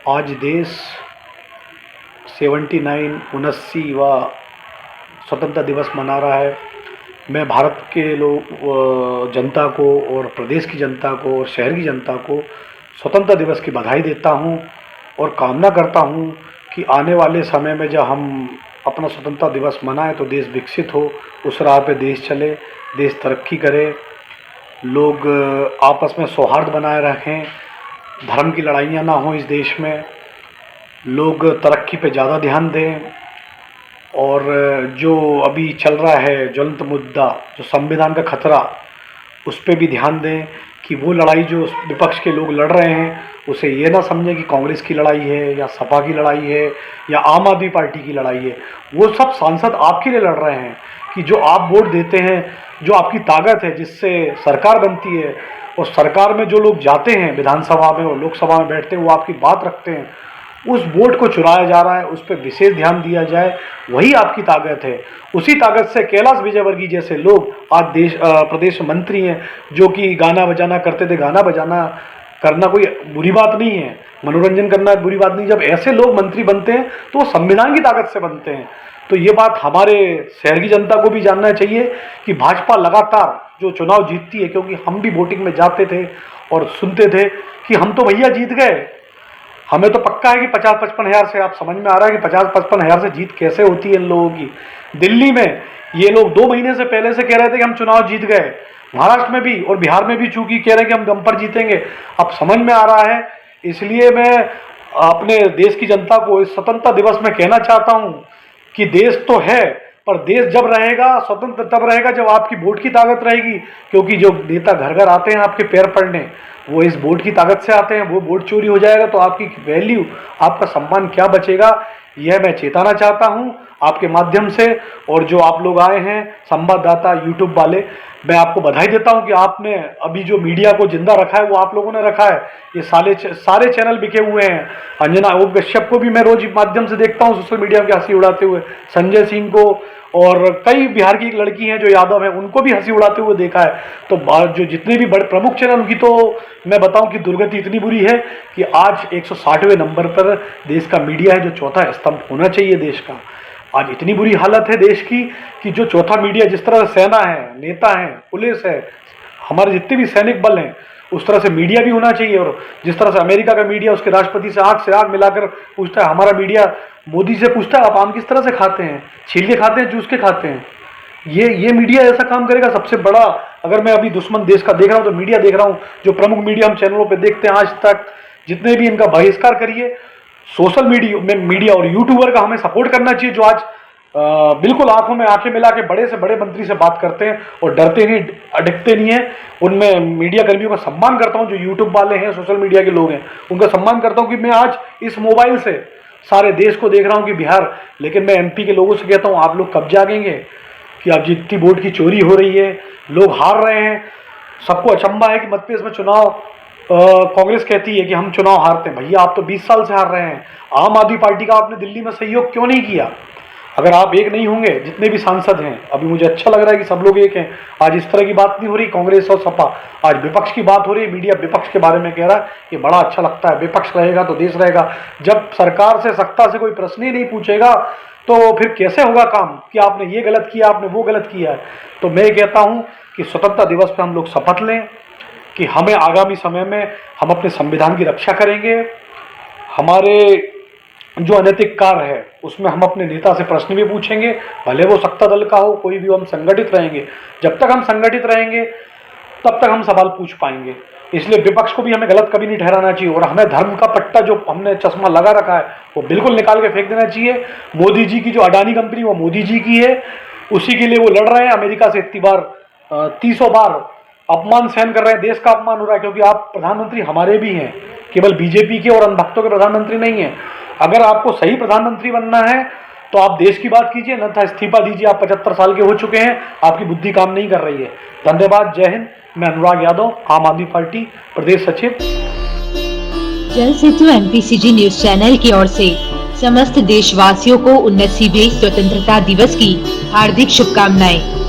आज देश 79वा स्वतंत्रता दिवस मना रहा है। मैं भारत के जनता को और प्रदेश की जनता को और शहर की जनता को स्वतंत्रता दिवस की बधाई देता हूं और कामना करता हूं कि आने वाले समय में जब हम अपना स्वतंत्रता दिवस मनाएं तो देश विकसित हो, उस राह पे देश चले, देश तरक्की करे, लोग आपस में सौहार्द बनाए रखें, धर्म की लड़ाइयाँ ना हो इस देश में, लोग तरक्की पे ज़्यादा ध्यान दें और जो अभी चल रहा है ज्वलंत मुद्दा जो संविधान का खतरा, उस पे भी ध्यान दें कि वो लड़ाई जो विपक्ष के लोग लड़ रहे हैं उसे ये ना समझें कि कांग्रेस की लड़ाई है या सपा की लड़ाई है या आम आदमी पार्टी की लड़ाई है। वो सब सांसद आपके लिए लड़ रहे हैं कि जो आप वोट देते हैं, जो आपकी ताकत है जिससे सरकार बनती है, और सरकार में जो लोग जाते हैं विधानसभा में और लोकसभा में बैठते हैं वो आपकी बात रखते हैं, उस वोट को चुराया जा रहा है, उस पर विशेष ध्यान दिया जाए, वही आपकी ताकत है। उसी ताकत से कैलाश विजयवर्गीय जैसे लोग आज प्रदेश मंत्री हैं जो कि गाना बजाना करते थे। गाना बजाना करना कोई बुरी बात नहीं है, मनोरंजन करना बुरी बात नहीं। जब ऐसे लोग मंत्री बनते हैं तो वो संविधान की ताकत से बनते हैं। तो ये बात हमारे शहर की जनता को भी जानना चाहिए कि भाजपा लगातार जो चुनाव जीतती है, क्योंकि हम भी वोटिंग में जाते थे और सुनते थे कि हम तो भैया जीत गए, हमें तो पक्का है कि 50-55 हज़ार से, आप समझ में आ रहा है कि 50-55 हज़ार से जीत कैसे होती है इन लोगों की। दिल्ली में ये लोग 2 महीने से पहले से कह रहे थे कि हम चुनाव जीत गए, महाराष्ट्र में भी और बिहार में भी चूंकि कह रहे हैं कि हम गम पर जीतेंगे। अब समझ में आ रहा है, इसलिए मैं अपने देश की जनता को इस स्वतंत्रता दिवस में कहना चाहता हूँ कि देश तो है, पर देश जब रहेगा, स्वतंत्र तब रहेगा जब आपकी वोट की ताकत रहेगी। क्योंकि जो नेता घर घर आते हैं आपके पैर पड़ने, वो इस वोट की ताकत से आते हैं। वो वोट चोरी हो जाएगा तो आपकी वैल्यू, आपका सम्मान क्या बचेगा, यह मैं चेताना चाहता हूँ आपके माध्यम से। और जो आप लोग आए हैं संवाददाता, यूट्यूब वाले, मैं आपको बधाई देता हूं कि आपने अभी जो मीडिया को जिंदा रखा है वो आप लोगों ने रखा है। ये सारे चैनल बिके हुए हैं। अंजना ओम कश्यप को भी मैं रोज माध्यम से देखता हूं सोशल मीडिया की हंसी उड़ाते हुए, संजय सिंह को, और कई बिहार की एक लड़की हैं जो यादव है, उनको भी हंसी उड़ाते हुए देखा है। तो जो जितने भी बड़े प्रमुख चैनल, उनकी तो मैं बताऊं कि दुर्गति इतनी बुरी है कि आज 160वें नंबर पर देश का मीडिया है, जो चौथा स्तंभ होना चाहिए देश का। आज इतनी बुरी हालत है देश की कि जो चौथा मीडिया, जिस तरह से सेना है, नेता है, पुलिस है, हमारे जितने भी सैनिक बल हैं, उस तरह से मीडिया भी होना चाहिए। और जिस तरह से अमेरिका का मीडिया उसके राष्ट्रपति से आंख मिलाकर पूछता है, हमारा मीडिया मोदी से पूछता है आप आम किस तरह से खाते हैं, छील के खाते हैं, चूस के खाते हैं। ये मीडिया ऐसा काम करेगा। सबसे बड़ा, अगर मैं अभी दुश्मन देश का देख रहा हूं तो मीडिया देख रहा हूं, जो प्रमुख मीडिया हम चैनलों पे देखते हैं आज तक, जितने भी इनका बहिष्कार करिए। सोशल मीडिया और यूट्यूबर का हमें सपोर्ट करना चाहिए, जो आज बिल्कुल आंखों में आंखें मिला के बड़े से बड़े मंत्री से बात करते हैं और डरते नहीं, अटकते नहीं है। उनमें मीडिया कर्मियों का सम्मान करता हूं, जो यूट्यूब वाले हैं, सोशल मीडिया के लोग हैं, उनका सम्मान करता हूं कि मैं आज इस मोबाइल से सारे देश को देख रहा हूं कि बिहार, लेकिन मैं एमपी के लोगों से कहता हूं आप लोग कब जागेंगे कि अब जितनी वोट की चोरी हो रही है, लोग हार रहे हैं। सबको अचंभा है कि मध्य प्रदेश में चुनाव, कांग्रेस कहती है कि हम चुनाव हारते हैं। भैया आप तो 20 साल से हार रहे हैं। आम आदमी पार्टी का आपने दिल्ली में सहयोग क्यों नहीं किया? अगर आप एक नहीं होंगे, जितने भी सांसद हैं, अभी मुझे अच्छा लग रहा है कि सब लोग एक हैं। आज इस तरह की बात नहीं हो रही कांग्रेस और सपा, आज विपक्ष की बात हो रही है। मीडिया विपक्ष के बारे में कह रहा है, ये बड़ा अच्छा लगता है। विपक्ष रहेगा तो देश रहेगा। जब सरकार से, सत्ता से कोई प्रश्न ही नहीं पूछेगा तो फिर कैसे होगा काम कि आपने ये गलत किया, आपने वो गलत किया है। तो मैं कहता हूँ कि स्वतंत्रता दिवस पर हम लोग शपथ लें कि हमें आगामी समय में हम अपने संविधान की रक्षा करेंगे। हमारे जो अनैतिक कार्य है उसमें हम अपने नेता से प्रश्न भी पूछेंगे, भले वो सत्ता दल का हो, कोई भी हो, हम संगठित रहेंगे। जब तक हम संगठित रहेंगे तब तक हम सवाल पूछ पाएंगे। इसलिए विपक्ष को भी हमें गलत कभी नहीं ठहराना चाहिए और हमें धर्म का पट्टा जो हमने चश्मा लगा रखा है वो बिल्कुल निकाल के फेंक देना चाहिए। मोदी जी की जो अडानी कंपनी, वो मोदी जी की है, उसी के लिए वो लड़ रहे हैं। अमेरिका से इतनी बार 300 बार अपमान सहन कर रहे हैं, देश का अपमान हो रहा है, क्योंकि आप प्रधानमंत्री हमारे भी हैं, केवल बीजेपी के और अंधभक्तों के प्रधानमंत्री नहीं हैं। अगर आपको सही प्रधानमंत्री बनना है तो आप देश की बात कीजिए, अन्यथा इस्तीफा दीजिए। आप 75 साल के हो चुके हैं, आपकी बुद्धि काम नहीं कर रही है। धन्यवाद। जय हिंद। मैं अनुराग यादव, आम आदमी पार्टी प्रदेश सचिव। जल सेतु एमपीसीजी न्यूज चैनल की ओर से समस्त देशवासियों को 19वीं स्वतंत्रता दिवस की हार्दिक शुभकामनाएं।